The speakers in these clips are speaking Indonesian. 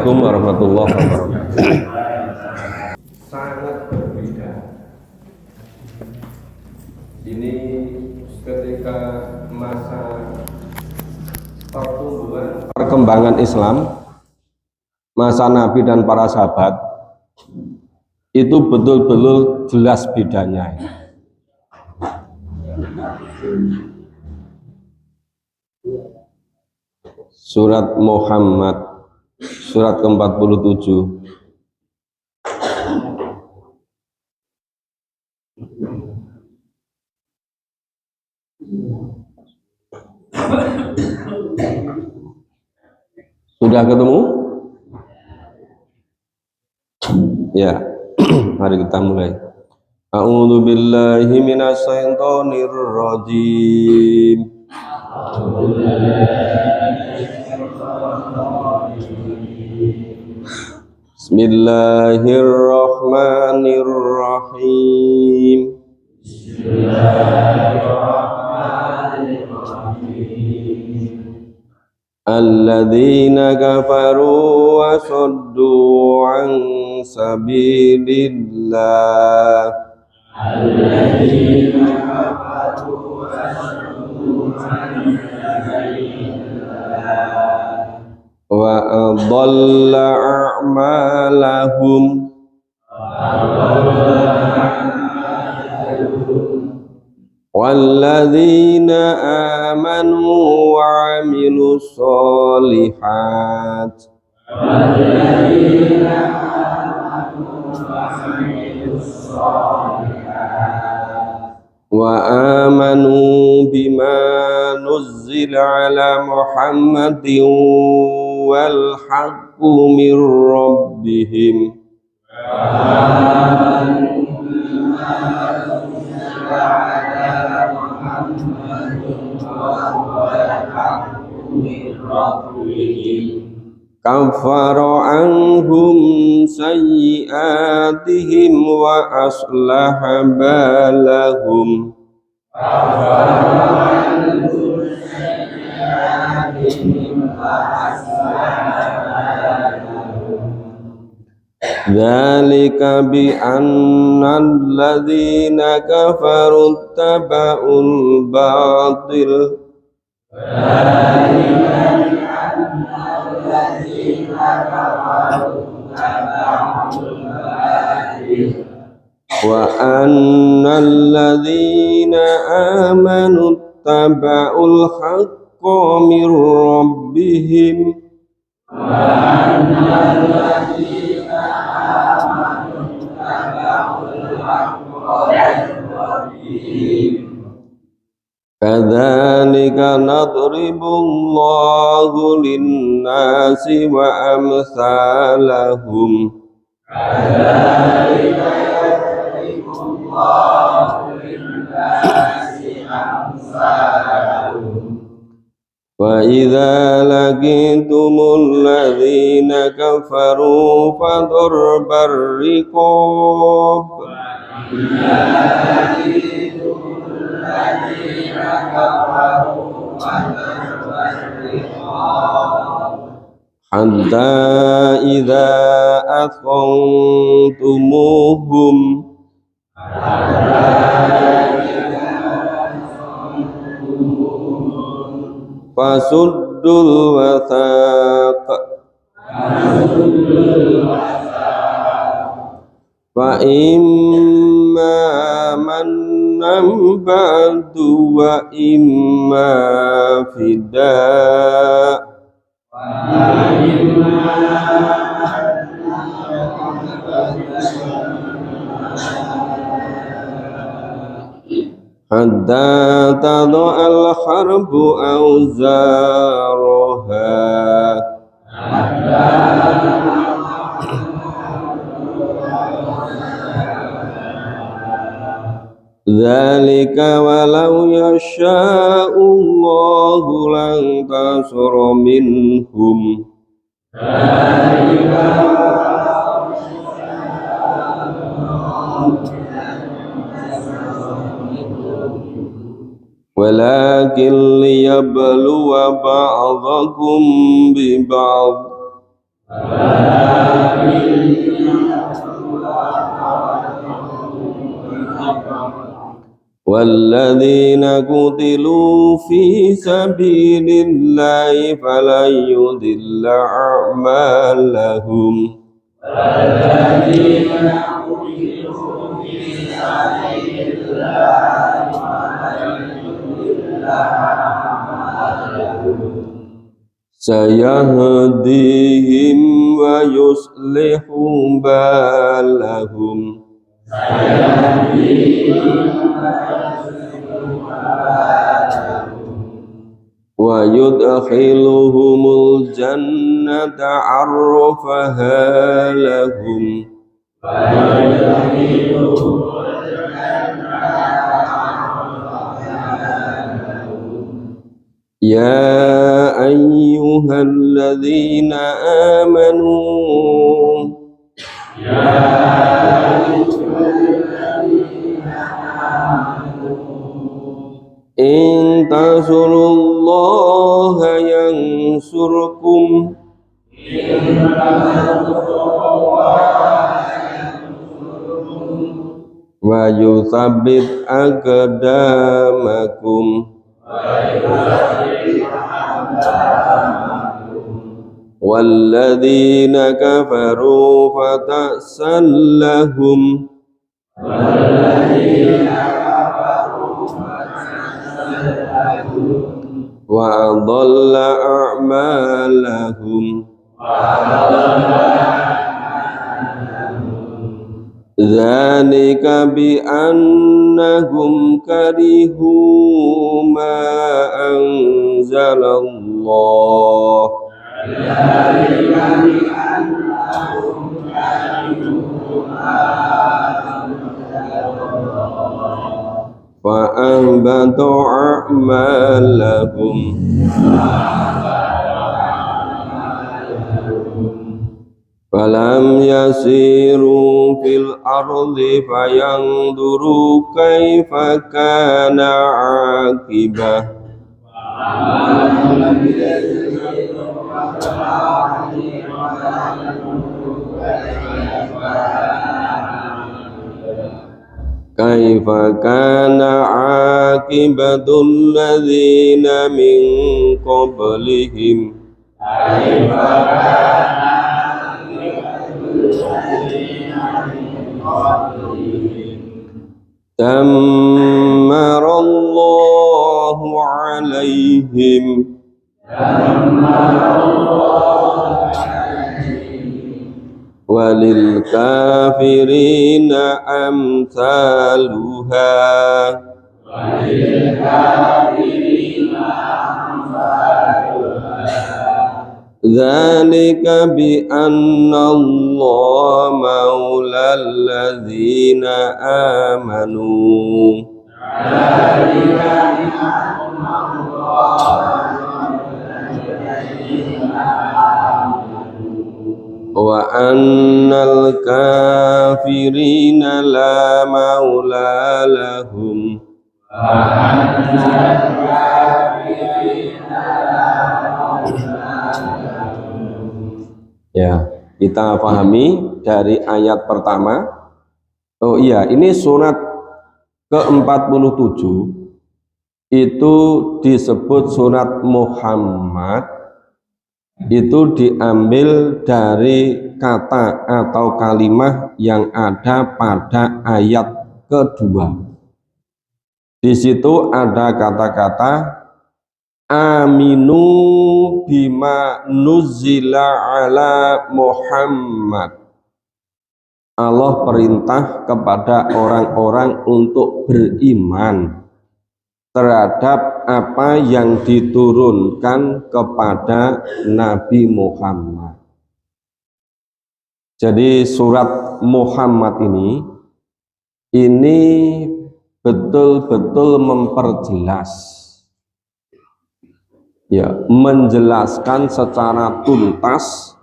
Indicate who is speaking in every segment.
Speaker 1: Assalamualaikum warahmatullahi wabarakatuh.
Speaker 2: Sangat berbeda. Ini ketika masa perkembangan Islam, masa Nabi dan para sahabat, itu betul-betul jelas bedanya. Surat Muhammad, surat ke-47. Sudah ketemu? Ya, mari kita mulai. A'udzu billahi minasyaitonir rajim. Bismillahirrahmanirrahim. Alladzina kafaru wa saddu an sabilillah. Alladzina kafaru wa saddu an sabilillah. Wa adalla a'malahum. Walladzina amanu wa amilus solihat. Walladzina amanu wa amilus solihat. Wa amanu bima nuzzila ala Muhammadin wal haqqu min rabbihim. Kafara anhum sayyi'atihim wa aslaha balahum. Dzalika bi annal ladzina kafaru taba'ul batil. Wa annal ladzina amanu taba'ul haqqa min rabbihim. Kadzalika nadribullahu lin-nasi wa amsalahum. Kadzalika nadribullahu lin-nasi amsalahum. Wa idza laqitumul ladzina kafaru fadurbar riqab. Hatta idza athqantumuhum fasuddul wathaq fa imma mannan ba'du wa imma fida' hatta tada'al harbu awzaraha. Dzalika walau yasha'ullahu lantasara minhum. Walakin liyabluwa ba'dakum bi ba'd
Speaker 1: والذين قتلوا في سبيل الله فلن يضل أعمالهم سيهديهم ويصلح بالهم ويدخلهم الجنة عرفها لهم يا أيها الذين آمنوا إن تنصروا الله ينصركم ويثبت أقدامكم والذين كفروا فتأسا لهم وأضل أعمالهم ذلك بأنهم كرهوا ما أنزل الله فأحبط أعمالهم فلم يسيروا في الأرض فينظروا كيف كان عاقبة كيف كان عاقبة الذين من قبلهم دمر الله عليهم وللكافرين أمثالها ذلك بأن الله مولى الذين آمنوا وأن الكافرين لا مولى لهم Ya, kita pahami dari ayat pertama. Oh iya, ini surat ke-47 itu disebut surat Muhammad, itu diambil dari kata atau kalimat yang ada pada ayat kedua. Di situ ada kata-kata aminu bima nuzila ala Muhammad. Allah perintah kepada orang-orang untuk beriman terhadap apa yang diturunkan kepada Nabi Muhammad. Jadi surat Muhammad ini betul-betul memperjelas, ya, menjelaskan secara tuntas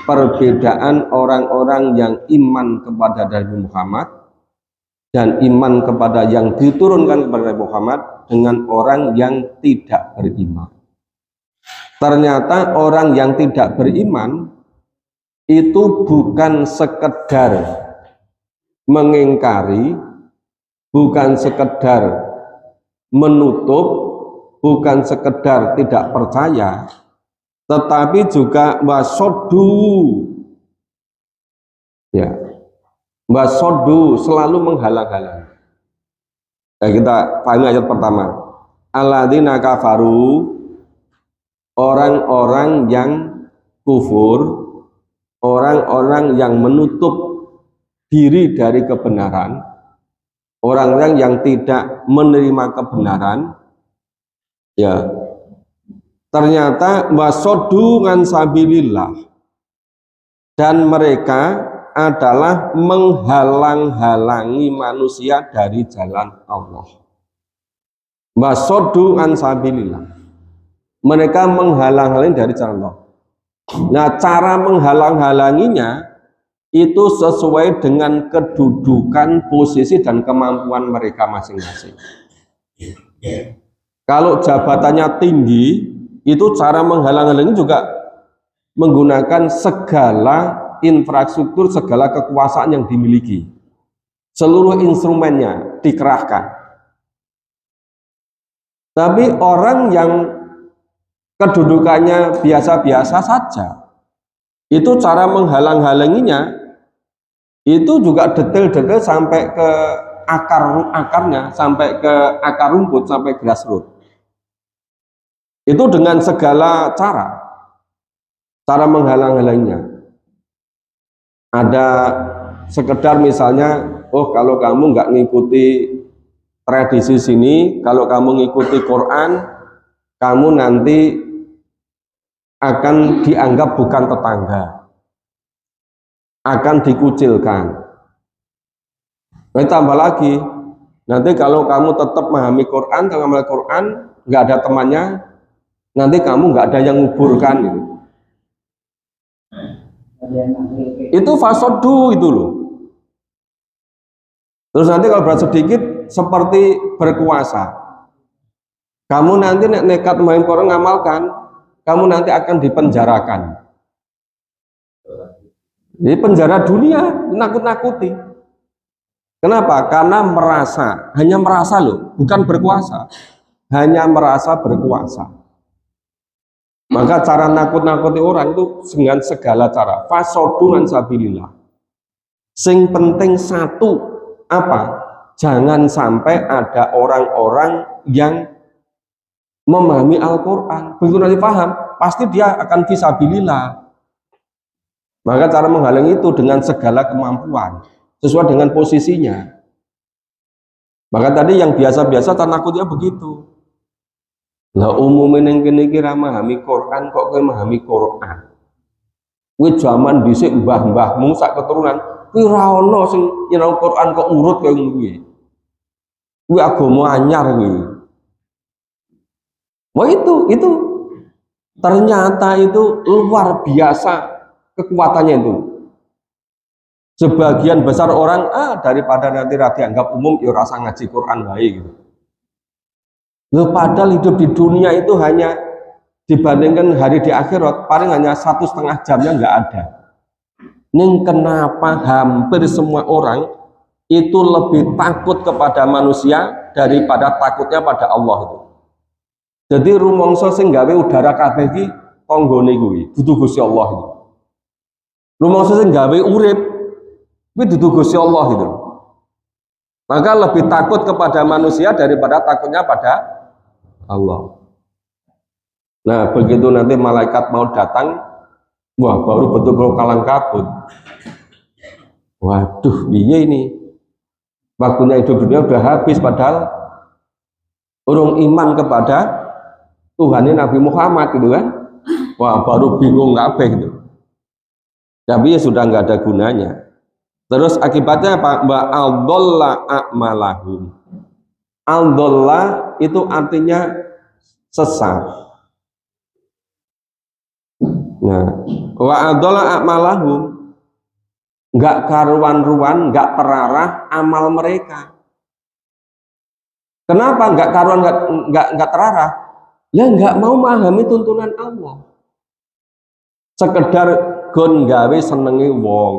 Speaker 1: perbedaan orang-orang yang iman kepada Nabi Muhammad dan iman kepada yang diturunkan kepada Nabi Muhammad dengan orang yang tidak beriman. Ternyata orang yang tidak beriman itu bukan sekedar mengingkari, bukan sekedar menutup, bukan sekedar tidak percaya, tetapi juga wasodu, ya, wasodu selalu menghalang-halangi. Nah, kita pahami ayat pertama. Alladzina kafaru, orang-orang yang kufur, orang-orang yang menutup diri dari kebenaran, orang-orang yang tidak menerima kebenaran, ya, ternyata wasodu ngan sabilillah, dan mereka adalah menghalang-halangi manusia dari jalan Allah. Wasodu ngan sabilillah, mereka menghalang-halangi dari jalan Allah. Nah, cara menghalang-halanginya itu sesuai dengan kedudukan, posisi, dan kemampuan mereka masing-masing. Kalau jabatannya tinggi, itu cara menghalang-halangi juga menggunakan segala infrastruktur, segala kekuasaan yang dimiliki. Seluruh instrumennya dikerahkan. Tapi orang yang kedudukannya biasa-biasa saja, itu cara menghalang-halanginya itu juga detail-detail sampai ke akar-akarnya, sampai ke akar rumput, sampai grassroots. Itu dengan segala cara menghalang-halanginya. Ada sekedar misalnya, oh kalau kamu nggak ngikuti tradisi sini, kalau kamu ngikuti Quran, kamu nanti akan dianggap bukan tetangga, akan dikucilkan. Nah, tambah lagi, nanti kalau kamu tetap memahami Quran, mengamalkan Quran, nggak ada temannya, nanti kamu nggak ada yang nguburkan gitu. Itu fasodu itu loh. Terus nanti kalau berat sedikit seperti berkuasa. Kamu nanti nekat main Quran ngamalkan, kamu nanti akan dipenjarakan. Jadi penjara dunia, nakut-nakuti. Kenapa? Karena merasa, hanya merasa loh, bukan berkuasa. Hanya merasa berkuasa. Maka cara nakut-nakuti orang itu dengan segala cara. Fasodungan sabilillah. Sing penting satu, apa? Jangan sampai ada orang-orang yang memahami Al-Quran. Begitu nanti paham, pasti dia akan fisabilillah. Maka cara menghalangi itu dengan segala kemampuan, sesuai dengan posisinya. Maka tadi yang biasa-biasa takutnya begitu. Lah umumnya yang kini kira memahami Quran, kok kowe memahami Quran. Kowe zaman dhisik mbah-mbahmu sak keturunan, kowe ora ono sing nyinau Quran kok urut kowe kuwi. Kuwi agama anyar kuwi. Wah itu ternyata itu luar biasa kekuatannya itu. Sebagian besar orang daripada nanti dianggap umum ya rasa ngaji Quran baik gitu. Loh, padahal hidup di dunia itu hanya dibandingkan hari di akhirat paling hanya 1,5 jamnya nggak ada. Ning kenapa hampir semua orang itu lebih takut kepada manusia daripada takutnya pada Allah itu. Jadi rumangsa sing gawe udara kabeh iki tanggane kuwi, dudu Gusti Allah itu. Rumangsa sing gawe urip kuwi dudu Gusti Allah itu. Maka lebih takut kepada manusia daripada takutnya pada Allah. Nah, begitu nanti malaikat mau datang, wah baru betul-betul kalang kabut. Waduh, piye ini? Waktunya hidup dunia udah habis, padahal urung iman kepada Tuhannya Nabi Muhammad gitu kan. Wah baru bingung kabeh gitu. Tapi ya sudah nggak ada gunanya. Terus akibatnya apa? Mbak aldalla a'malahum. Aldalla itu artinya sesat. Nah, wa aldalla a'malahum, nggak karuan-ruan, nggak terarah amal mereka. Kenapa nggak karuan, nggak terarah? Ya nggak mau memahami tuntunan Allah. Sekedar gon gawe senengi wong,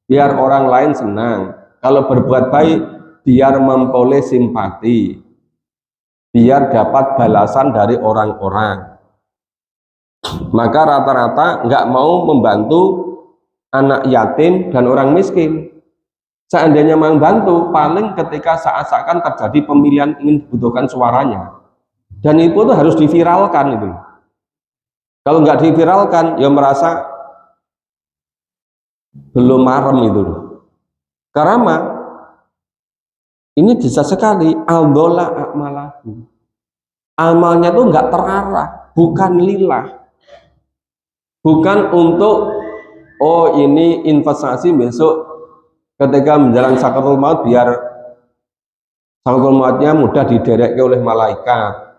Speaker 1: biar orang lain senang. Kalau berbuat baik biar memperoleh simpati, biar dapat balasan dari orang-orang. Maka rata-rata nggak mau membantu anak yatim dan orang miskin. Seandainya membantu, paling ketika saat-saat terjadi pemilihan ingin dibutuhkan suaranya, dan itu tuh harus diviralkan itu. Kalau nggak diviralkan, ya merasa belum marem itu. Karena ini bisa sekali aldola akmalahu. Amalnya tuh nggak terarah, bukan lillah, bukan untuk oh ini investasi besok ketika menjelang sakaratul maut biar sakaratul mautnya mudah diderek oleh malaikat,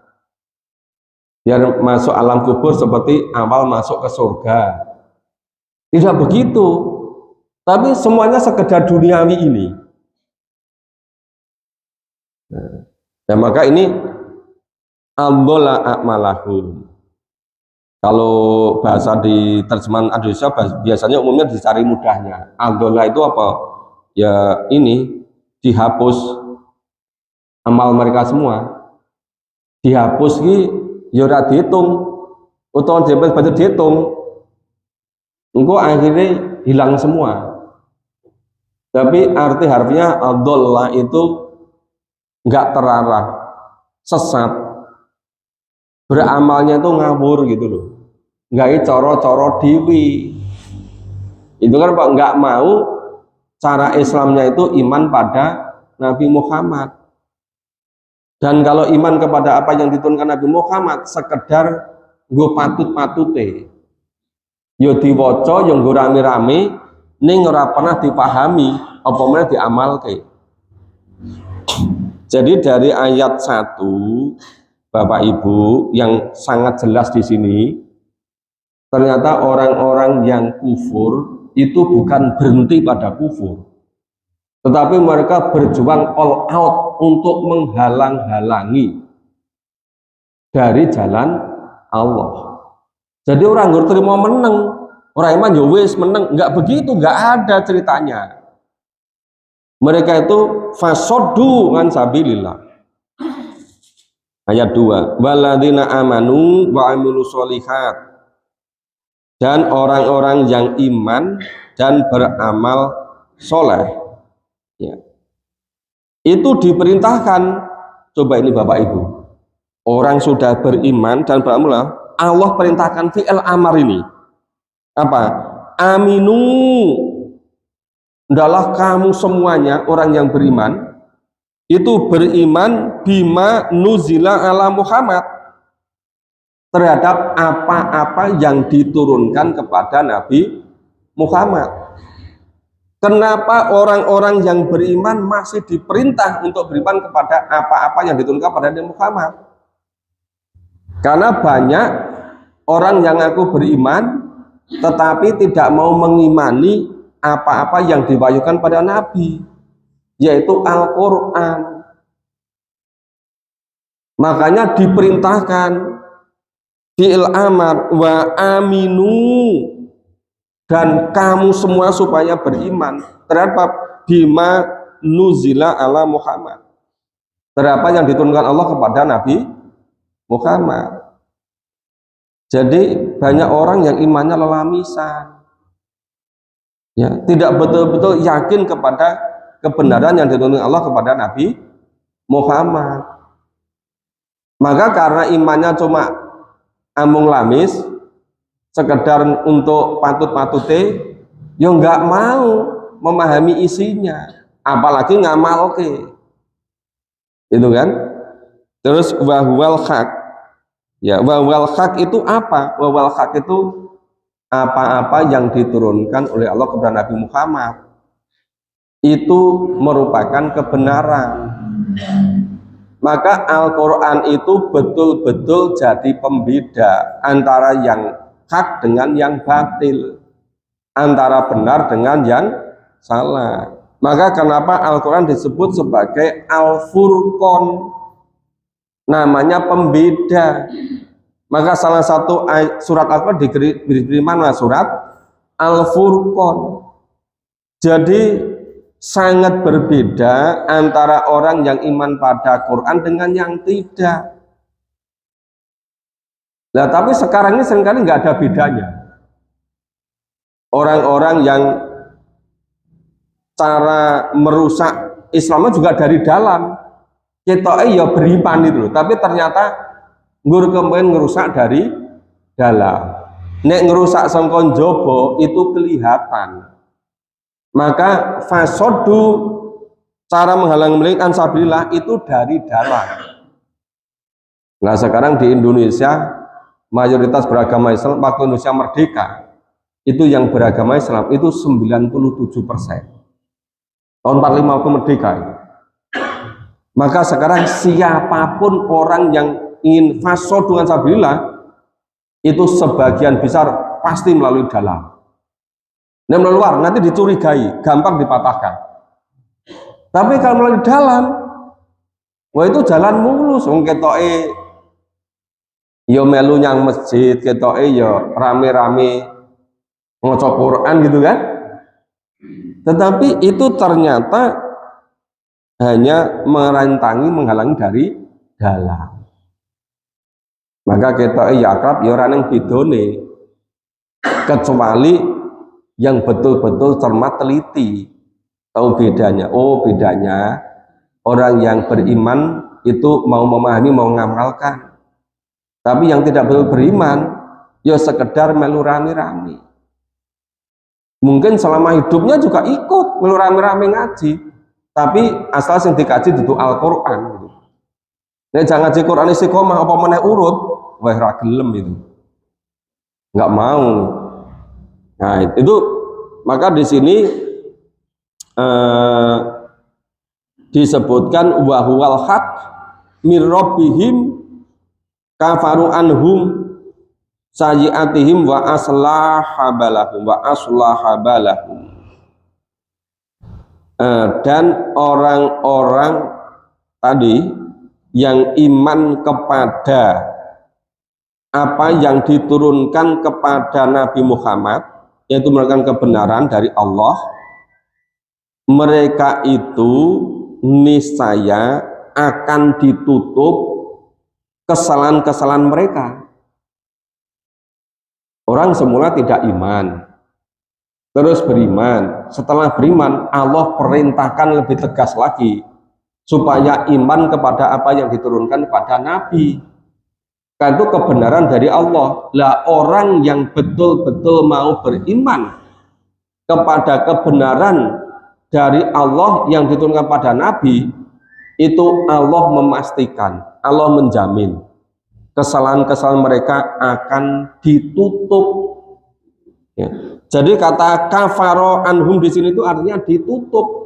Speaker 1: biar masuk alam kubur seperti awal masuk ke surga. Tidak begitu, tapi semuanya sekedar duniawi ini. Nah, maka ini aldola akmalahum. Kalau bahasa di terjemahan Indonesia biasanya umumnya dicari mudahnya. Aldola itu apa? Ya ini dihapus amal mereka semua, dihapus ki ya ora dihitung, utawa baca dihitung, engko akhirnya hilang semua. Tapi arti harfinya adalla itu nggak terarah, sesat, beramalnya itu ngawur gitu loh, nggak coro-coro dewi. Itu kan Pak nggak mau cara Islamnya itu iman pada Nabi Muhammad. Dan kalau iman kepada apa yang diturunkan Nabi Muhammad sekedar nggo patut-patute, yo diwaca yo nggo rame-rame ning ora pernah dipahami apa meneh diamalke. Jadi dari ayat 1 Bapak Ibu yang sangat jelas di sini, ternyata orang-orang yang kufur itu bukan berhenti pada kufur, tetapi mereka berjuang all out untuk menghalang-halangi dari jalan Allah. Jadi orang nggak terima menang, orang iman ya wis menang, nggak begitu, nggak ada ceritanya. Mereka itu fasoddu an sabilillah. Ayat 2, waladina amanu wa amilus sholihat, dan orang-orang yang iman dan beramal soleh, ya, itu diperintahkan. Coba ini Bapak Ibu, orang sudah beriman dan beramal, Allah perintahkan fi'il amar ini apa? Aminu, adalah kamu semuanya orang yang beriman itu beriman bima nuzila ala Muhammad, terhadap apa-apa yang diturunkan kepada Nabi Muhammad. Kenapa orang-orang yang beriman masih diperintah untuk beriman kepada apa-apa yang diturunkan kepada Nabi Muhammad? Karena banyak orang yang ngaku beriman tetapi tidak mau mengimani apa-apa yang diwahyukan pada Nabi, yaitu Al-Quran. Makanya diperintahkan fi'il amar wa aminu, dan kamu semua supaya beriman terhadap bima nuzila ala Muhammad, terhadap yang diturunkan Allah kepada Nabi Muhammad. Jadi banyak orang yang imannya lelamisan, ya, tidak betul-betul yakin kepada kebenaran yang diturunkan Allah kepada Nabi Muhammad. Maka karena imannya cuma amung lamis, sekedar untuk patut-patute, ya nggak mau memahami isinya, apalagi ngamal itu kan. Terus wahwal haq, ya, wahwal haq itu apa? Wahwal haq itu apa-apa yang diturunkan oleh Allah kepada Nabi Muhammad itu merupakan kebenaran. Maka Al-Quran itu betul-betul jadi pembeda antara yang hak dengan yang batil, antara benar dengan yang salah. Maka kenapa Al-Quran disebut sebagai Al-Furqan, namanya pembeda. Maka salah satu surat Al-Quran diberi mana? Surat Al-Furqan. Jadi sangat berbeda antara orang yang iman pada Quran dengan yang tidak. Nah, tapi sekarang ini seringkali nggak ada bedanya. Orang-orang yang cara merusak Islamnya juga dari dalam. Kita ya beriman itu loh, tapi ternyata kemudian ngerusak dari dalam. Nek ngerusak sangkon jobo itu kelihatan. Maka fasodu, cara menghalang-halangi ansabilillah itu dari dalam. Nah sekarang di Indonesia mayoritas beragama Islam, waktu Indonesia merdeka itu yang beragama Islam itu 97%. Tahun 45 waktu merdeka itu. Maka sekarang siapapun orang yang ingin fasodu ansabilillah itu sebagian besar pasti melalui dalam. Nah melalui luar nanti dicurigai, gampang dipatahkan. Tapi kalau melalui dalam, wah itu jalan mulus. Wong ketoke yo melu nyang masjid, ketoke yo rame-rame maca Quran gitu kan. Tetapi itu ternyata hanya merantangi, menghalangi dari dalam. Maka ketoke ya akrab ya ora ning bedone, kecuali yang betul-betul cermat teliti tahu bedanya. Oh bedanya orang yang beriman itu mau memahami, mau mengamalkan. Tapi yang tidak betul beriman ya sekedar melu rame-rame. Mungkin selama hidupnya juga ikut melu rame-rame ngaji, tapi asal yang dikaji itu Al-Quran gitu. Nah jangan ngaji Quran istiqomah apa meneh urut, wah ra gelem itu, nggak mau. Nah itu maka di sini disebutkan wahwal haq mir rabbihim kafaru anhum sayiatihim wa aslaha balahum. Dan orang-orang tadi yang iman kepada apa yang diturunkan kepada Nabi Muhammad, yaitu merupakan kebenaran dari Allah, mereka itu niscaya akan ditutup kesalahan-kesalahan mereka. Orang semula tidak iman, terus beriman. Setelah beriman, Allah perintahkan lebih tegas lagi supaya iman kepada apa yang diturunkan kepada Nabi. Karena itu kebenaran dari Allah. Lah orang yang betul-betul mau beriman kepada kebenaran dari Allah yang diturunkan pada Nabi, itu Allah memastikan, Allah menjamin kesalahan-kesalahan mereka akan ditutup. Ya. Jadi kata kafaro anhum di sini itu artinya ditutup.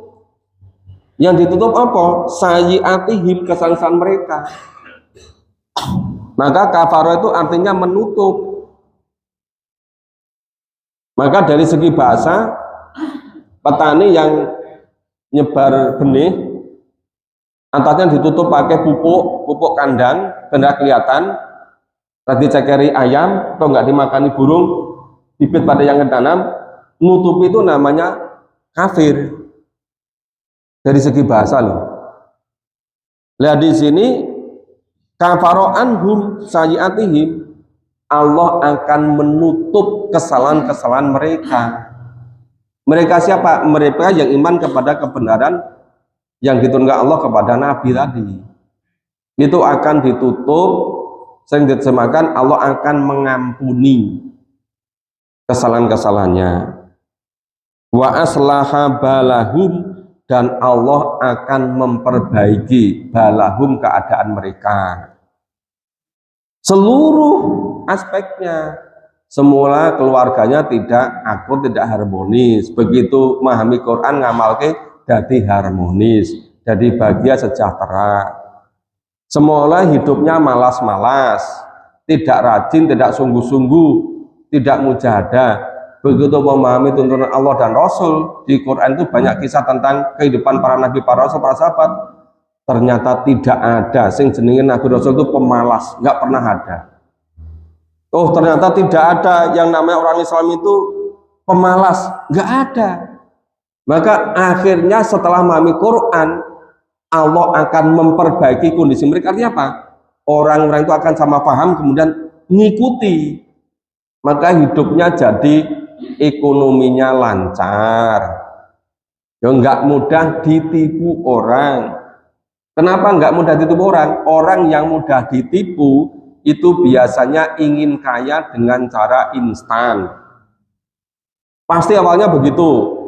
Speaker 1: Yang ditutup apa? Sayiatihim, kesalahan mereka. Maka kafaro itu artinya menutup. Maka dari segi bahasa, petani yang nyebar benih atasnya ditutup pakai pupuk kandang, tidak kelihatan. Tadi cekeri ayam atau nggak dimakani burung, bibit pada yang ditanam, nutup itu namanya kafir. Dari segi bahasa loh. Lihat di sini kafaro anhum sayiatihim, Allah akan menutup kesalahan-kesalahan mereka. Mereka siapa? Mereka yang iman kepada kebenaran yang diturunkan Allah kepada Nabi tadi. Itu akan ditutup, sering diterjemahkan Allah akan mengampuni kesalahan-kesalahannya. Wa aslaha balahum, dan Allah akan memperbaiki balahum, keadaan mereka. Seluruh aspeknya. Semula keluarganya tidak akur, tidak harmonis. Begitu memahami Quran, ngamalke jadi harmonis, jadi bahagia sejahtera. Semula hidupnya malas-malas, tidak rajin, tidak sungguh-sungguh, tidak mujahadah. Begitu memahami tuntunan Allah dan Rasul, di Quran itu banyak kisah tentang kehidupan para nabi, para rasul, para sahabat. Ternyata tidak ada sing jenenge nabi rasul itu pemalas, nggak pernah ada. Oh ternyata tidak ada yang namanya orang Islam itu pemalas, nggak ada. Maka akhirnya setelah memahami Quran, Allah akan memperbaiki kondisi mereka. Artinya apa? Orang-orang itu akan sama paham, kemudian ngikuti. Maka hidupnya jadi ekonominya lancar. Ya nggak mudah ditipu orang. Kenapa nggak mudah ditipu orang? Orang yang mudah ditipu itu biasanya ingin kaya dengan cara instan. Pasti awalnya begitu.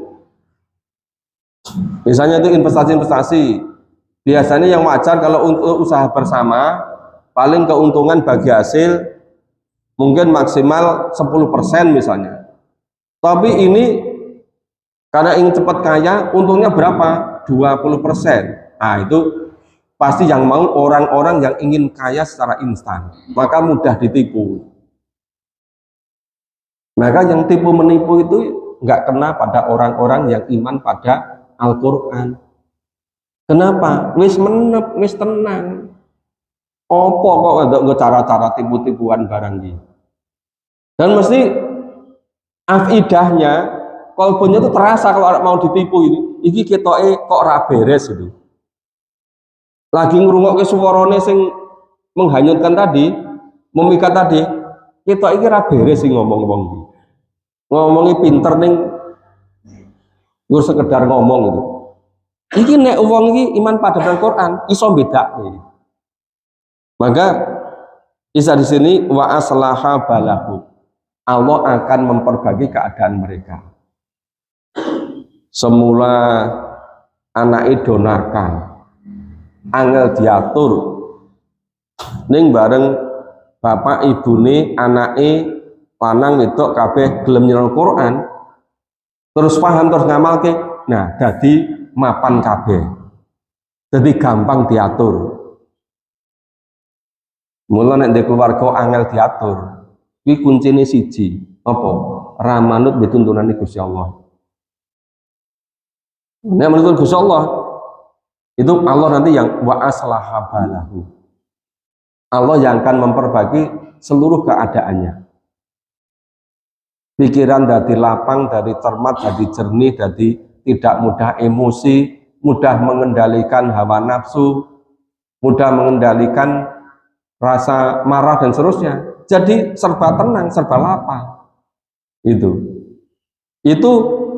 Speaker 1: Misalnya itu investasi-investasi. Biasanya yang wajar kalau untuk usaha bersama, paling keuntungan bagi hasil mungkin maksimal 10% misalnya. Tapi ini karena ingin cepat kaya, untungnya berapa? 20%. Nah, itu pasti yang mau orang-orang yang ingin kaya secara instan. Maka mudah ditipu. Maka yang tipu menipu itu nggak kena pada orang-orang yang iman pada Al-Quran. Kenapa? Wis menep, wis tenang. Apa kok nggak cara-cara tipu-tipuan barang ini? Dan mesti afidahnya, kolbunya itu terasa kalau mau ditipu ini. Iki ketoke kok ra beres itu. Lagi ngrungokke suarane sing menghanyutkan tadi, memikat tadi, ketok iki ra beres sing ngomong-ngomong iki. Ngomongi pinter ning gur sekedar ngomong itu. Iki nek wong iki iman pada Al-Qur'an iso bedake. Maka bisa di sini wa aslaha balahu. Allah akan memperbaiki keadaan mereka. Semula anak donakal, angel diatur, ning bareng bapak ibune anake lanang wedok kabeh gelem nyelal Quran, terus paham terus ngamalke, nah dadi mapan kabeh, jadi gampang diatur. Mula nek ndek keluarga angel diatur, iki kuncine siji, apa? Ramanut dituntunane Gusti Allah. Nek menurut Gusti Allah, itu Allah nanti yang wa aslaha balahu. Allah yang akan memperbaiki seluruh keadaannya. Pikiran dari lapang, dari cermat, dari jernih, dari tidak mudah emosi, mudah mengendalikan hawa nafsu, mudah mengendalikan rasa marah dan seterusnya. Jadi serba tenang, serba lapang. Itu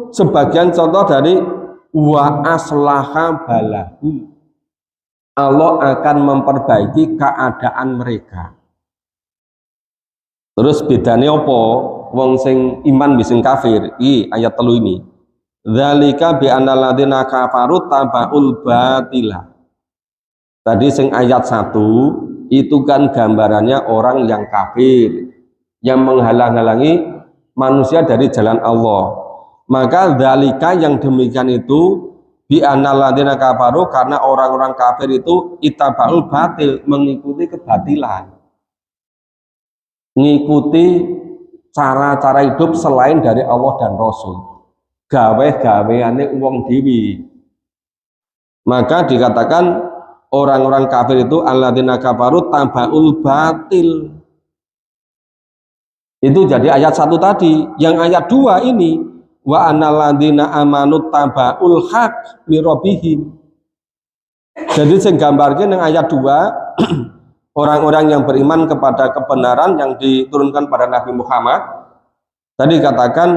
Speaker 1: sebagian contoh dari wa aslaha balahu. Allah akan memperbaiki keadaan mereka. Terus bedanya apa? Wong sing iman bising kafir. Ayat 3 ini. Dzalika bi annal ladzina kafaru tabaul batila. Tadi sing ayat 1 itu kan gambarannya orang yang kafir yang menghalang-halangi manusia dari jalan Allah. Maka dzalika yang demikian itu bi annal ladzina kafaru, karena orang-orang kafir itu itabaul batil, mengikuti kebatilan. Mengikuti cara-cara hidup selain dari Allah dan Rasul, gawe-gaweane wong dewi. Maka dikatakan orang-orang kafir itu alladzina kafaru tabaul batil. Itu jadi ayat 1 tadi. Yang ayat 2 ini wa annal ladzina amanu tabaul haq mirobihim. Jadi sing gambarke ning ayat 2 orang-orang yang beriman kepada kebenaran yang diturunkan pada Nabi Muhammad. Tadi katakan,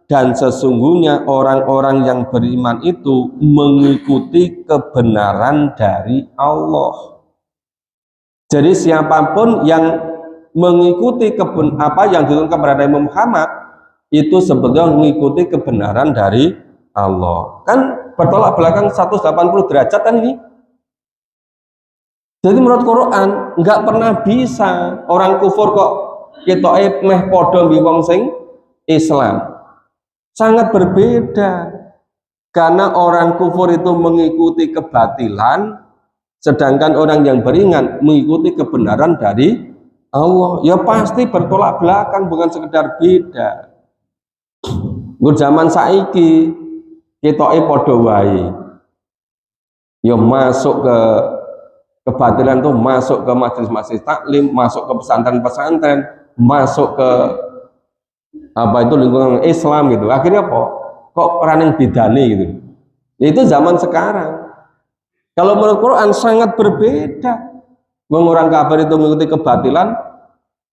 Speaker 1: dan sesungguhnya orang-orang yang beriman itu mengikuti kebenaran dari Allah. Jadi siapapun yang mengikuti apa yang diturunkan kepada Nabi Muhammad itu sebetulnya mengikuti kebenaran dari Allah. Kan bertolak belakang 180 derajat kan ini. Jadi menurut Quran nggak pernah bisa orang kufur kok ketoke meh padha mbi wong sing Islam. Sangat berbeda. Karena orang kufur itu mengikuti kebatilan, sedangkan orang yang beriman mengikuti kebenaran dari Allah. Ya pasti bertolak belakang, bukan sekedar beda. Zaman saiki ketoke padha wae. Ya masuk ke kebatilan tuh masuk ke majelis taklim, masuk ke pesantren-pesantren, masuk ke apa itu lingkungan Islam gitu. Akhirnya kok orang yang bedane gitu. Itu zaman sekarang. Kalau menurut Quran sangat berbeda. Orang kafir itu mengikuti kebatilan,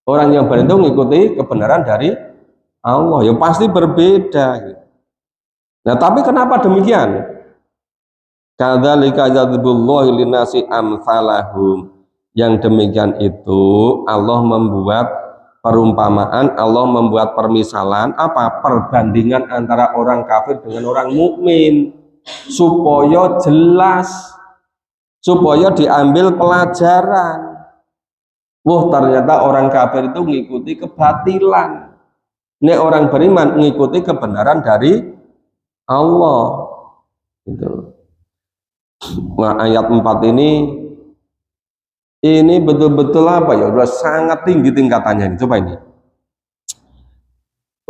Speaker 1: orang yang beriman itu mengikuti kebenaran dari Allah. Ya pasti berbeda gitu. Nah, tapi kenapa demikian? Kadzalika yadribullahu linnasi amsalahum. Yang demikian itu Allah membuat perumpamaan, Allah membuat permisalan, apa? Perbandingan antara orang kafir dengan orang mukmin supaya jelas, supaya diambil pelajaran. Wah, ternyata orang kafir itu mengikuti kebatilan. Nek orang beriman mengikuti kebenaran dari Allah. Gitu. Nah, ayat 4 ini betul-betul apa ya? Udah sangat tinggi tingkatannya ini. Coba ini.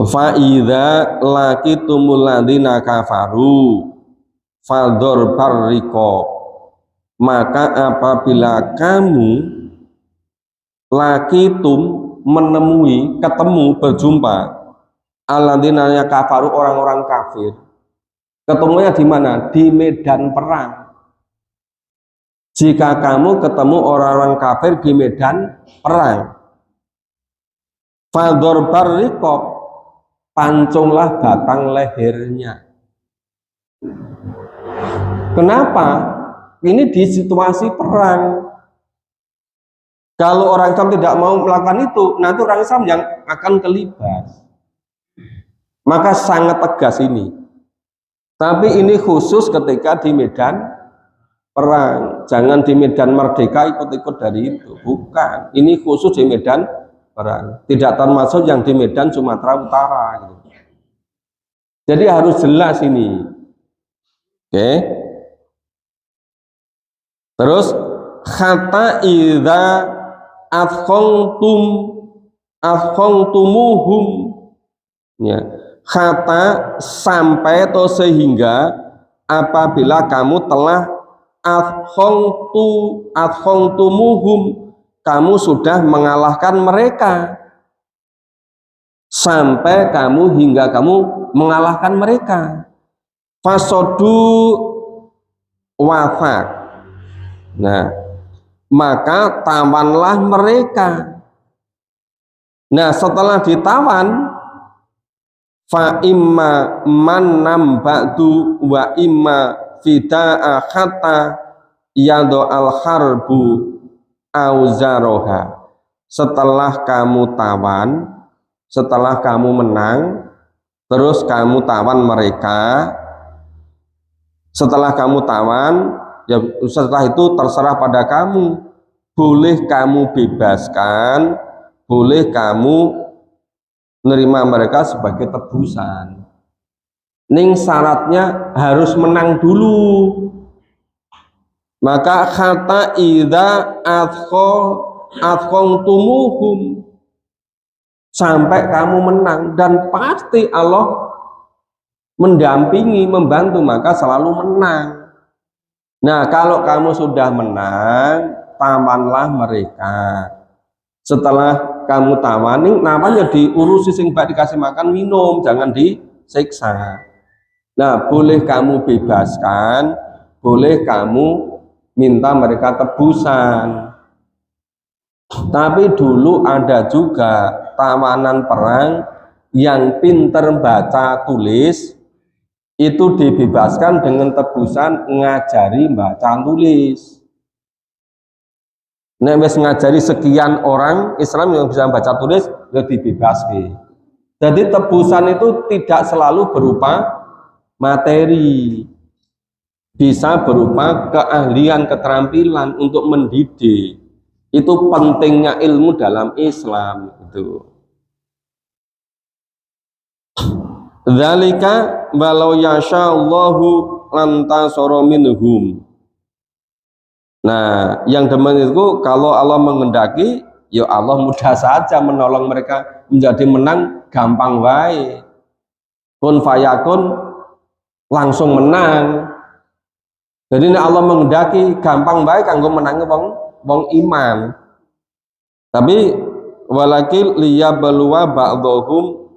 Speaker 1: Fa idza laqitumul ladzina kafaru fador barriqab, maka apabila kamu laqitum menemui, ketemu, berjumpa alladzina kafaru, orang-orang kafir, ketemunya di mana? Di medan perang. Jika kamu ketemu orang-orang kafir di medan perang, fador barriqab, pancunglah batang lehernya. Kenapa? Ini di situasi perang. Kalau orang Islam tidak mau melakukan itu, nanti orang Islam yang akan kelibas. Maka sangat tegas ini. Tapi ini khusus ketika di medan perang. Jangan di medan merdeka ikut-ikut dari itu. Bukan. Ini khusus di medan perang. Tidak termasuk yang di medan Sumatera Utara. Jadi harus jelas ini. Oke. Terus kata idza afkhantumuhum, ya, kata sampai atau sehingga apabila kamu telah afkhantumuhum, kamu sudah mengalahkan mereka, sampai kamu hingga kamu mengalahkan mereka, fasodu wafak. Nah, maka tawanlah mereka. Nah, setelah ditawan, fa imma mannam ba'du wa imma fida'a hatta yado al harbu auzaroha. Setelah kamu tawan, setelah kamu menang, terus kamu tawan mereka. Setelah kamu tawan, ya setelah itu terserah pada kamu. Boleh kamu bebaskan, boleh kamu menerima mereka sebagai tebusan. Ning syaratnya harus menang dulu. Maka kata idza afkhantumuhum, sampai kamu menang, dan pasti Allah mendampingi, membantu, maka selalu menang. Nah, kalau kamu sudah menang, tawanlah mereka. Setelah kamu tawani, namanya diurusi sing baik, dikasih makan minum, jangan disiksa. Nah, boleh kamu bebaskan, boleh kamu minta mereka tebusan. Tapi dulu ada juga tawanan perang yang pinter baca tulis, itu dibebaskan dengan tebusan ngajari baca tulis. Nek wis ngajari sekian orang Islam yang bisa baca tulis, ya dibebaskan. Jadi tebusan itu tidak selalu berupa materi, bisa berupa keahlian, keterampilan untuk mendidik. Itu pentingnya ilmu dalam Islam itu. Dzalika walau yasyaallahu lantasara minhum. Nah, yang demikian itu kalau Allah mengendaki, ya Allah mudah saja menolong mereka menjadi menang, gampang wae. Kun fayakun, langsung menang. Jadi ini Allah mengendaki gampang wae kanggo menangi wong iman. Tapi walakil liyabluwa ba'dhum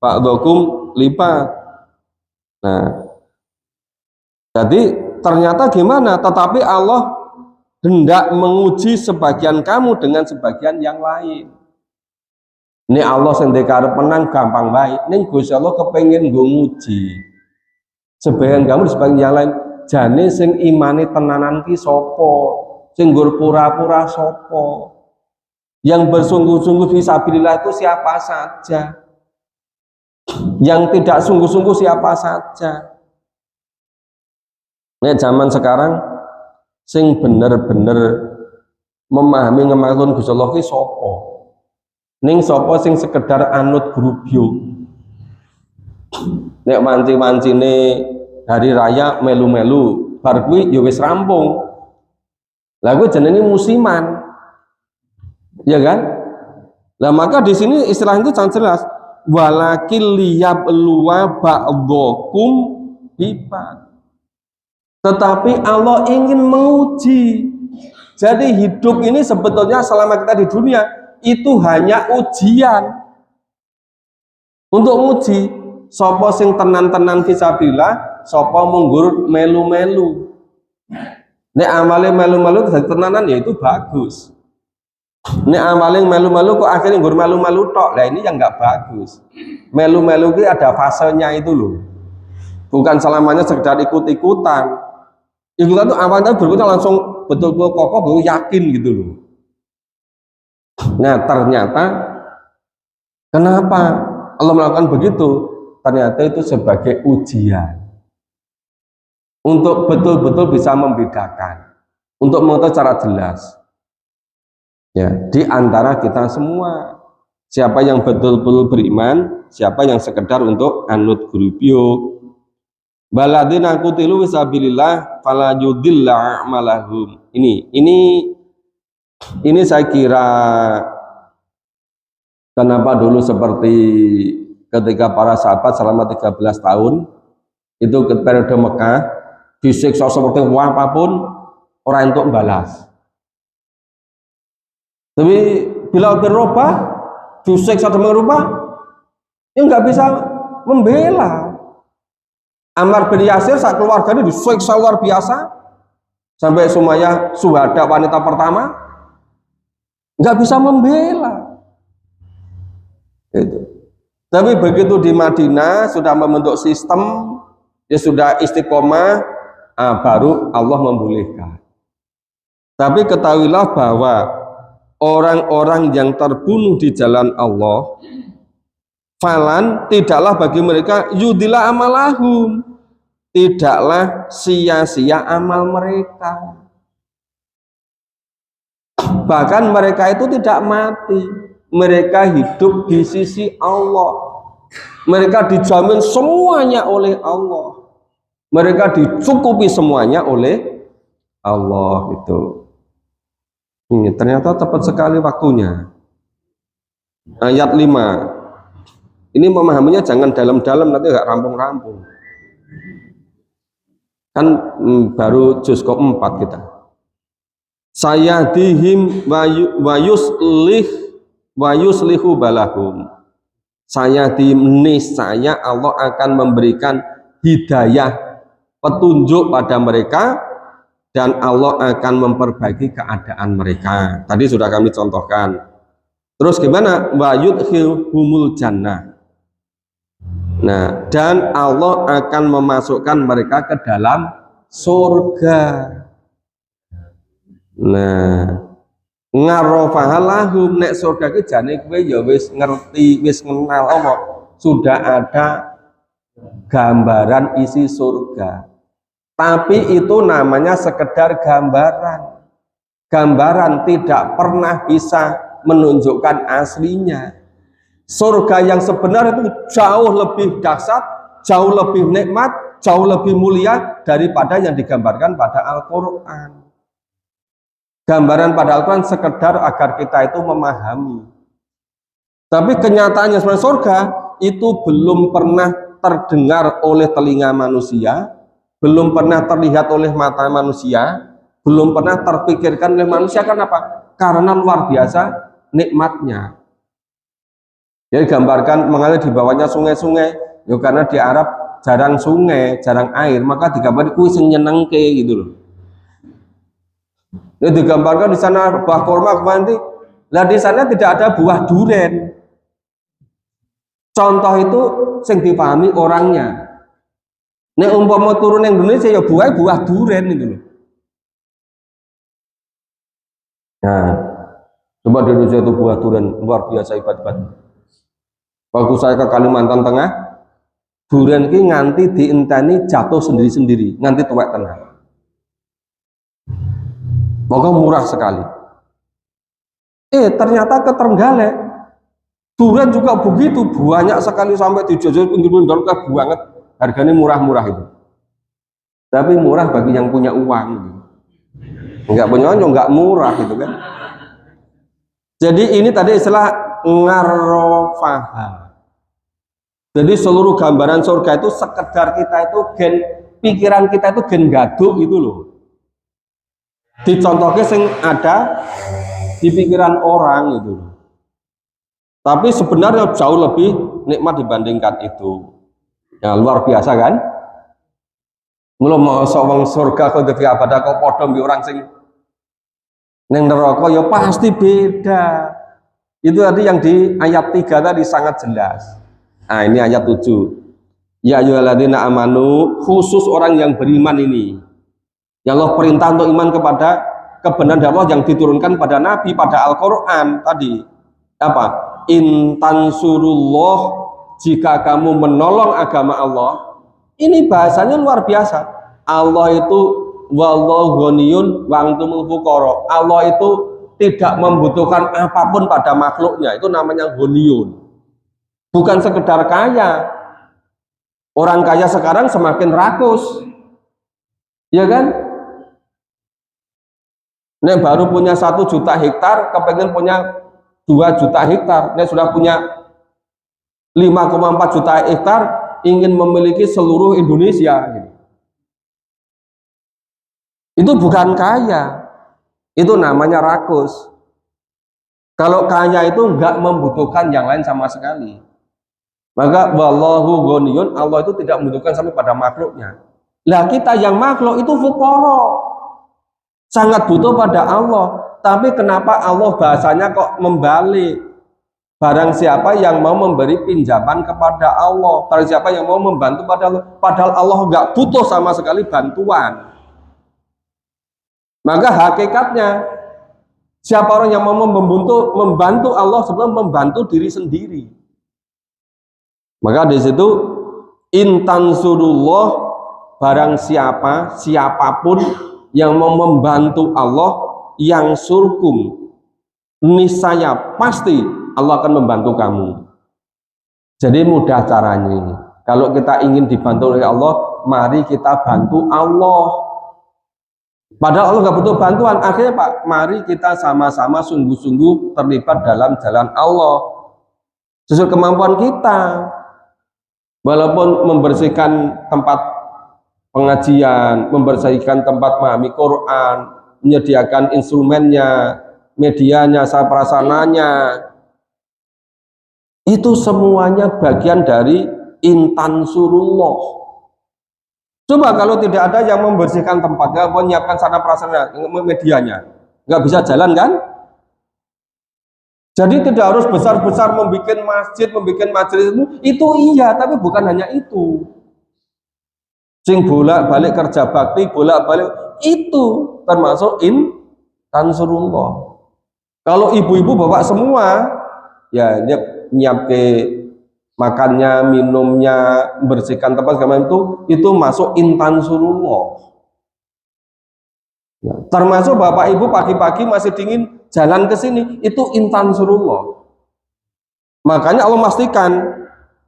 Speaker 1: ba'dakum lipat. Nah, jadi ternyata gimana? Tetapi Allah hendak menguji sebagian kamu dengan sebagian yang lain. Ini Allah sendiri karep menang gampang baik. Ning Gusti Allah kepengen nggo nguji. Sebagian kamu sebagian yang lain. Jane sing imane tenanan ki sapa? Sing nggur pura-pura sapa? Yang bersungguh-sungguh fisabilillah itu siapa saja? Yang tidak sungguh-sungguh siapa saja? Nek zaman sekarang sing bener-bener memahami ngemaklun Gusti Allah ki sapa? Ning sapa sing sekedar anut grubyo. Nek manci-mancine hari raya melu-melu, bar kuwi ya wis rampung. Lah kuwi jenenge musiman. Ya kan? Lah maka di sini istilah itu sangat jelas. Walakil liyabluwa ba'dakum bibat. Tetapi Allah ingin menguji. Jadi hidup ini sebetulnya selama kita di dunia itu hanya ujian. Untuk uji, sapa sing tenan-tenan fisabilillah, sapa munggur melu-melu. Nek amale melu-melu dadi tenanan ya itu bagus. Nek amale melu-melu kok akhirnya nggur melu-melu tok. Lah ini yang enggak bagus. Melu-melu itu ada fasenya itu loh. Bukan selamanya sekedar ikut-ikutan. Ikutan tuh awalnya berikutnya langsung betul-betul kokoh, baru yakin gitu loh. Nah ternyata kenapa Allah melakukan begitu? Ternyata itu sebagai ujian untuk betul-betul bisa membedakan, untuk mengetahui secara jelas ya di antara kita semua siapa yang betul-betul beriman, siapa yang sekedar untuk anut grupio. Baladina kutilu fisabilillah fala yudilla a'malahum. Ini saya kira kenapa dulu seperti ketika para sahabat selama 13 tahun itu ke periode Mekah disiksa seperti apapun orang untuk balas. Tapi bila berubah disiksa dengan rupa ya nggak bisa membela. Ammar bin Yasir saat keluarganya disiksa luar biasa sampai Sumayyah syuhada wanita pertama nggak bisa membela itu. Tapi begitu di Madinah sudah membentuk sistem, dia sudah istiqomah, baru Allah membolehkan. Tapi ketahuilah bahwa orang-orang yang terbunuh di jalan Allah, falan tidaklah bagi mereka yudila amalahum, tidaklah sia-sia amal mereka. Bahkan mereka itu tidak mati, mereka hidup di sisi Allah. Mereka dijamin semuanya oleh Allah. Mereka dicukupi semuanya oleh Allah itu. Ini ternyata tepat sekali waktunya. Ayat 5. Ini memahaminya jangan dalam-dalam, nanti nggak rampung-rampung. Kan baru juz ke-4 kita. Sayadihim wa yuslihu balahum. Sayadihim, niscaya Allah akan memberikan hidayah, petunjuk pada mereka, dan Allah akan memperbaiki keadaan mereka. Tadi sudah kami contohkan. Terus gimana? Wa yudkhilhumul jannah. Nah, dan Allah akan memasukkan mereka ke dalam surga. Nah, ngarofahalahum, nek surga ki jane kowe ya wis ngerti, wis kenal apa. Sudah ada gambaran isi surga. Tapi itu namanya sekedar gambaran. Gambaran tidak pernah bisa menunjukkan aslinya. Surga yang sebenarnya itu jauh lebih dahsyat, jauh lebih nikmat, jauh lebih mulia daripada yang digambarkan pada Al-Quran. Gambaran pada Al-Quran sekedar agar kita itu memahami. Tapi kenyataannya sebenarnya surga itu belum pernah terdengar oleh telinga manusia, belum pernah terlihat oleh mata manusia, belum pernah terpikirkan oleh manusia. Kenapa? Karena luar biasa nikmatnya. Jadi gambarkan mengalir di bawahnya sungai-sungai. Ya karena di Arab jarang sungai, jarang air, maka digambar kuwi sing nyenengke gitu loh. Ya digambarkan di sana buah kurma nanti. Lah di sana tidak ada buah duren. Contoh itu sing dipahami orangnya. Nek umpama turun yang Indonesia ya buah duren gitu loh. Nah, coba di Indonesia itu buah duren luar biasa hebat-hebat. Waktu saya ke Kalimantan Tengah, duren ki nganti dienteni jatuh sendiri-sendiri, nganti tuwek tenan. Maka murah sekali. Ternyata ke Trenggalek duren juga begitu, banyak sekali sampai dijajal pinggir-pinggir banget. Harganya murah-murah itu. Tapi murah bagi yang punya uang. Enggak punya uang enggak murah gitu kan. Jadi ini tadi istilah ngarofah. Jadi seluruh gambaran surga itu sekedar kita itu gen pikiran kita itu gen gaduk gitu loh. Dicontohnya sing ada di pikiran orang gitu loh. Tapi sebenarnya jauh lebih nikmat dibandingkan itu. Ya luar biasa kan? Mula mau wong surga kok devi abada kok padha mbi orang sing ning neraka ya pasti beda. Itu tadi yang di ayat 3 tadi sangat jelas. Nah, ini ayat 7. Ya ayyuhalladzina amanu, khusus orang yang beriman ini. Ya Allah perintah untuk iman kepada kebenaran Allah yang diturunkan pada Nabi, pada Al-Qur'an tadi. Apa? In tansurullah, jika kamu menolong agama Allah, ini bahasanya luar biasa. Allah itu wallahu ghaniyun wa antumul fuqara. Allah itu tidak membutuhkan apapun pada makhluknya. Itu namanya ghaniyun. Bukan sekedar kaya. Orang kaya sekarang semakin rakus. Ya kan? Nek baru punya 1 juta hektar, kepengen punya 2 juta hektar. Nek sudah punya 5,4 juta hektar, ingin memiliki seluruh Indonesia gitu. Itu bukan kaya, itu namanya rakus. Kalau kaya itu enggak membutuhkan yang lain sama sekali. Maka wallahu ghaniyun, Allah itu tidak membutuhkan sampai pada makhluknya. Lah kita yang makhluk itu fuqara, sangat butuh pada Allah. Tapi kenapa Allah bahasanya kok membalik? Barang siapa yang mau memberi pinjaman kepada Allah, barang siapa yang mau membantu pada Allah, padahal Allah nggak butuh sama sekali bantuan. Maka hakikatnya siapa orang yang mau membantu Allah sebelum membantu diri sendiri. Maka di situ intansurullah, barang siapapun yang mau membantu Allah, yang surkum, niscaya pasti Allah akan membantu kamu. Jadi mudah caranya. Kalau kita ingin dibantu oleh Allah, mari kita bantu Allah. Padahal Allah nggak butuh bantuan. Akhirnya Pak, mari kita sama-sama sungguh-sungguh terlibat dalam jalan Allah sesuai kemampuan kita. Walaupun membersihkan tempat pengajian, membersihkan tempat memahami Quran, menyediakan instrumennya, medianya, prasarana, itu semuanya bagian dari intansurullah. Coba kalau tidak ada yang membersihkan tempatnya, menyiapkan sarana prasarana, medianya, nggak bisa jalan kan? Jadi tidak harus besar-besar membuat masjid, membuat majelis itu iya, tapi bukan hanya itu. Sing bolak-balik kerja bakti, bolak-balik itu termasuk intansurullah. Kalau ibu-ibu bapak semua, ya nyiap ke makannya, minumnya, bersihkan tempat segala itu masuk intansurullah. Ya, termasuk bapak ibu pagi-pagi masih dingin jalan ke sini, itu intansurullah. Makanya Allah memastikan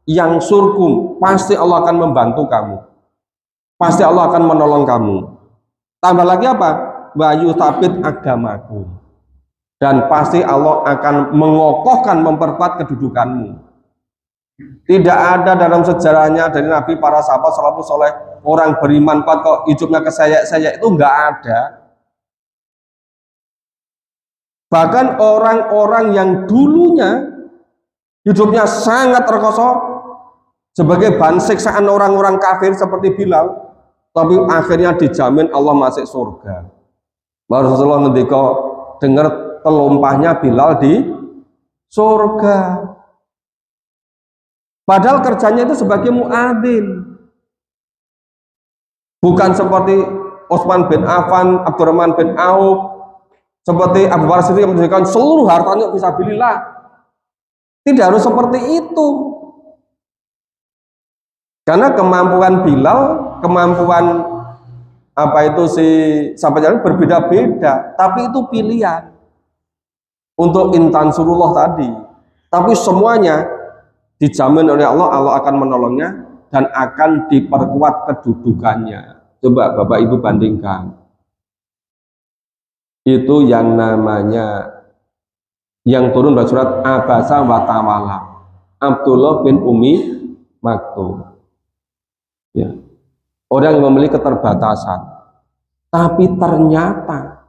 Speaker 1: yang surkum, pasti Allah akan membantu kamu, pasti Allah akan menolong kamu. Tambah lagi apa? Bayu tabit agamaku, dan pasti Allah akan mengokohkan, memperkuat kedudukanmu. Tidak ada dalam sejarahnya dari Nabi, para sahabat salafus soleh, orang beriman kok hidupnya kesayak-sayak, itu enggak ada. Bahkan orang-orang yang dulunya hidupnya sangat terkoso sebagai bahan siksaan orang-orang kafir seperti Bilal, tapi akhirnya dijamin Allah masuk surga. Baru Rasulullah ngendika dengar telumpahnya Bilal di surga. Padahal kerjanya itu sebagai muadzin. Bukan seperti Utsman bin Affan, Abdurrahman bin Auf, seperti Abu Bakar Siddiq yang memberikan seluruh hartanya fisabilillah. Tidak harus seperti itu. Karena kemampuan Bilal, kemampuan apa itu si sahabat jalan berbeda-beda, tapi itu pilihan untuk intan surullah tadi. Tapi semuanya dijamin oleh Allah, Allah akan menolongnya dan akan diperkuat kedudukannya. Coba Bapak Ibu bandingkan. Itu yang namanya yang turun dari surat Abasa wa Tawalla, Abdullah bin Umi Maktum. Ya. Orang yang memiliki keterbatasan, tapi ternyata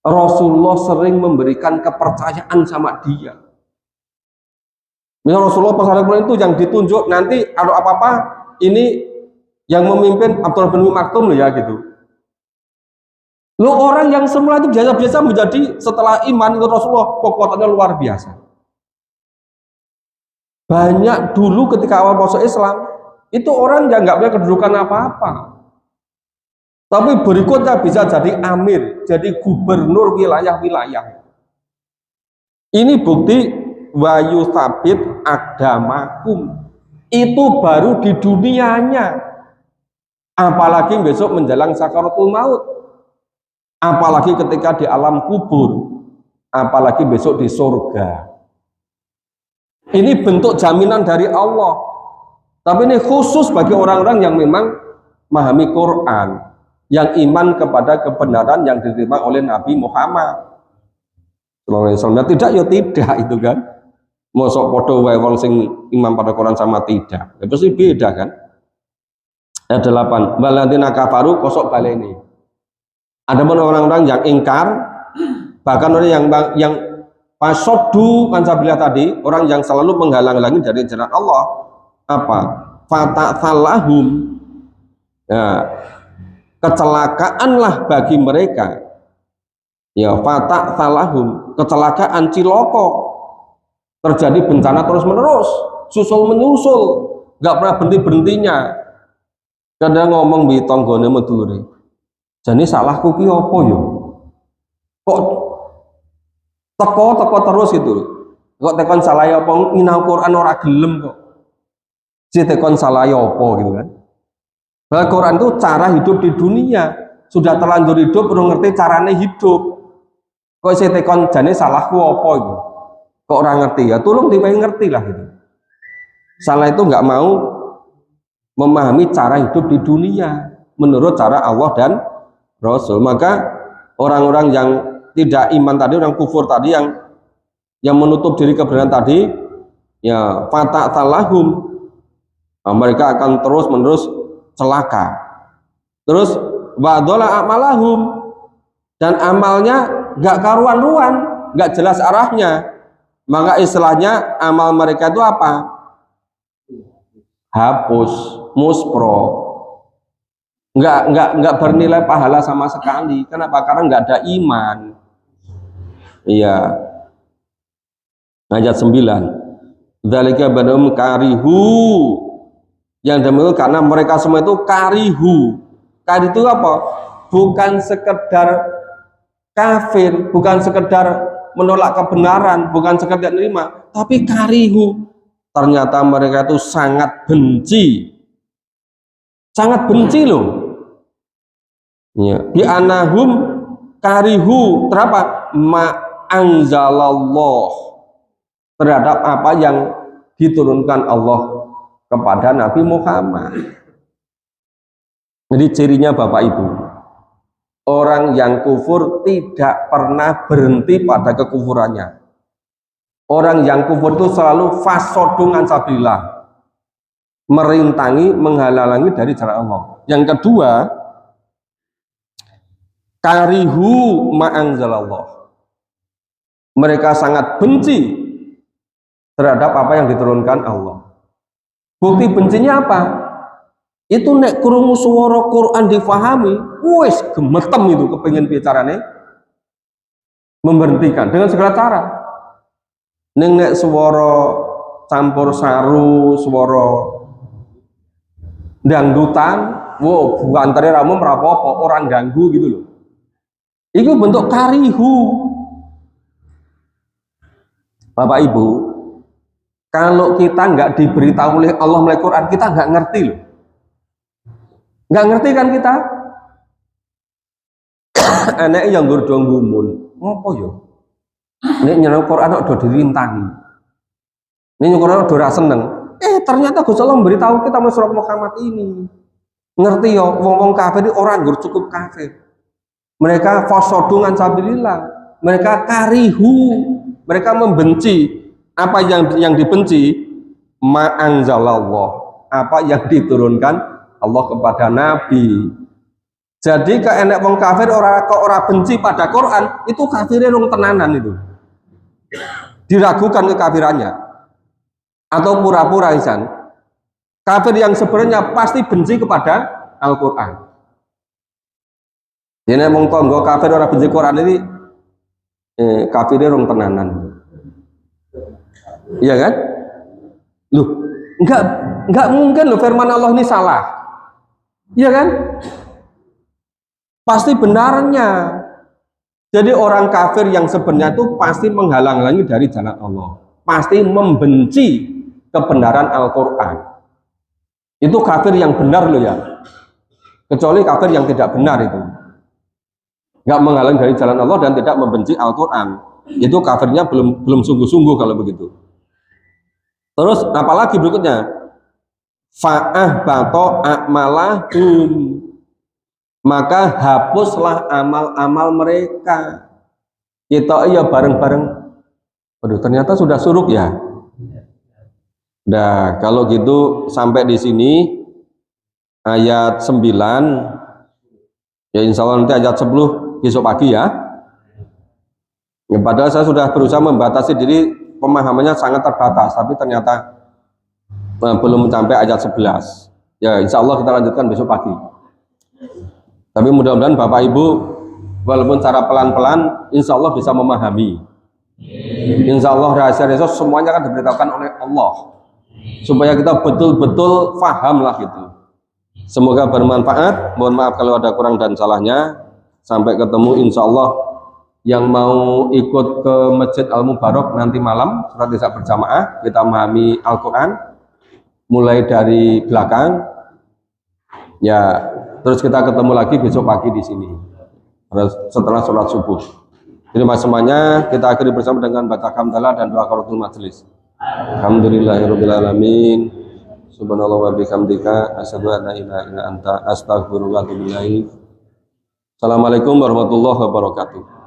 Speaker 1: Rasulullah sering memberikan kepercayaan sama dia. Misal Rasulullah pas itu yang ditunjuk nanti ada apa-apa ini yang memimpin Abdullah bin Umi Maktum loh ya gitu. Lo orang yang semula itu biasa-biasa menjadi setelah iman itu Rasulullah kekuatannya luar biasa. Banyak dulu ketika awal masuk Islam itu orang yang nggak punya kedudukan apa-apa, tapi berikutnya bisa jadi amir, jadi gubernur wilayah-wilayah. Ini bukti wayu sabit agamakum, itu baru di dunianya, apalagi besok menjelang sakaratul maut, apalagi ketika di alam kubur, apalagi besok di surga. Ini bentuk jaminan dari Allah. Tapi ini khusus bagi orang-orang yang memang memahami Quran, yang iman kepada kebenaran yang diterima oleh Nabi Muhammad sallallahu alaihi wasallam. Tidak ya tidak itu kan. Mosok padha wae wong sing iman pada Quran sama tidak. Ya pasti beda kan. Ayat 8. Baladina kafaru kosok baleni. Ada pun orang-orang yang ingkar, bahkan orang yang pasoddu kansabilah tadi, orang yang selalu menghalang-halangi dari jalan Allah. Apa? Fataksalahum. Ya, kecelakaanlah bagi mereka. Ya, fataksalahum, kecelakaan ciloko. Terjadi bencana terus-menerus, susul menyusul, nggak pernah berhenti-berhentinya. Kadang ngomong di tonggone medulure. Jadi salahku ki apa yo? Kok teko terus gitu. Kok tekon salah apa nginau Quran ora gelem kok. Si tekon salah apa gitu kan. Nah, Quran itu cara hidup di dunia. Sudah terlanjur hidup belum ngerti carane hidup. Kok si tekon jane salahku apa gitu. Kok orang ngerti ya, tolong dipakai ngerti lah gitu. Salah itu nggak mau memahami cara hidup di dunia menurut cara Allah dan Rasul. Maka orang-orang yang tidak iman tadi, orang kufur tadi yang menutup diri kebenaran tadi, ya fataksalahum, nah, mereka akan terus menerus celaka. Terus wadola amalahum, dan amalnya nggak karuan-ruan, nggak jelas arahnya. Maka istilahnya amal mereka itu apa? Hapus, muspro, nggak bernilai pahala sama sekali. Kenapa? Karena nggak ada iman. Iya. Ayat 9. Dzalika badum karihu. Yang demikian karena mereka semua itu karihu. Kari itu apa? Bukan sekedar kafir, bukan sekedar menolak kebenaran, bukan sekedar menerima, tapi karihu. Ternyata mereka itu sangat benci loh. Ya, bi anahum karihu terapa ma'anzalallah, terhadap apa yang diturunkan Allah kepada Nabi Muhammad. Jadi cirinya Bapak Ibu, orang yang kufur tidak pernah berhenti pada kekufurannya. Orang yang kufur itu selalu fasodungan sabillah, merintangi, menghalangi dari jalan Allah. Yang kedua, karihu ma'anzalallah, mereka sangat benci terhadap apa yang diturunkan Allah. Bukti bencinya apa? Itu nek krungu swara Quran difahami, wis gemetem itu kepengin bicarane memberhentikan dengan segala cara. Nek swara campur saru, swara dangdutan, wow, buantare ramu merapopo, orang ganggu gitu loh. Itu bentuk karihu. Bapak Ibu, kalau kita nggak diberitahu oleh Allah melalui Quran, kita nggak ngerti loh. Nggak ngerti kan kita? Enek yang gurdong gumun, ngopo yo? Nek nyeneng Quran udah dirintangi. Nek Quran udah seneng. Ternyata Gusti Allah memberitahu kita melalui surat Muhammad ini. Ngerti yo, wong-wong kafir ini orang gur cukup kafir. Mereka fasodungan sabilillah. Mereka karihu. Mereka membenci apa yang dibenci ma'anzalallah, apa yang diturunkan Allah kepada Nabi. Jadi ke enek wong kafir ora benci pada Quran, itu kafirnya rong tenanan itu. Diragukan kekafirannya atau pura-pura isan. Kafir yang sebenarnya pasti benci kepada Al-Quran. Jadi wong tonggo kafir ora benci Quran ini kafirnya rong tenanan. Iya kan? Loh, enggak mungkin loh firman Allah ini salah. Iya kan? Pasti benarnya. Jadi orang kafir yang sebenarnya itu pasti menghalang-halangi dari jalan Allah. Pasti membenci kebenaran Al-Quran. Itu kafir yang benar loh ya. Kecuali kafir yang tidak benar itu. Nggak menghalang dari jalan Allah dan tidak membenci Al-Quran, itu kafirnya belum sungguh-sungguh kalau begitu. Terus apalagi berikutnya, fa'ah bato a'malahum, maka hapuslah amal-amal mereka. Kita iya bareng-bareng, waduh ternyata sudah suruk ya. Nah kalau gitu sampai di sini ayat 9, ya insya Allah nanti ayat 10 besok pagi ya. Padahal saya sudah berusaha membatasi diri, pemahamannya sangat terbatas, tapi ternyata belum sampai ayat 11. Ya insya Allah kita lanjutkan besok pagi. Tapi mudah-mudahan Bapak Ibu walaupun cara pelan-pelan insya Allah bisa memahami. Insya Allah rahasia-rahasia semuanya akan diberitahukan oleh Allah supaya kita betul-betul paham lah gitu. Semoga bermanfaat. Mohon maaf kalau ada kurang dan salahnya. Sampai ketemu insya Allah. Yang mau ikut ke Masjid Al-Mubarak nanti malam surat Isya berjamaah, kita memahami Al-Quran mulai dari belakang ya, terus kita ketemu lagi besok pagi di sini setelah sholat subuh. Jadi semuanya kita akhiri bersama dengan baca hamdalah dan doa kafaratul majelis. Alhamdulillahirobbilalamin. Subhanallah wa bihamdika asyhadu an la ilaha illa anta astaghfiruka wa atubu ilaik. Assalamualaikum warahmatullahi wabarakatuh.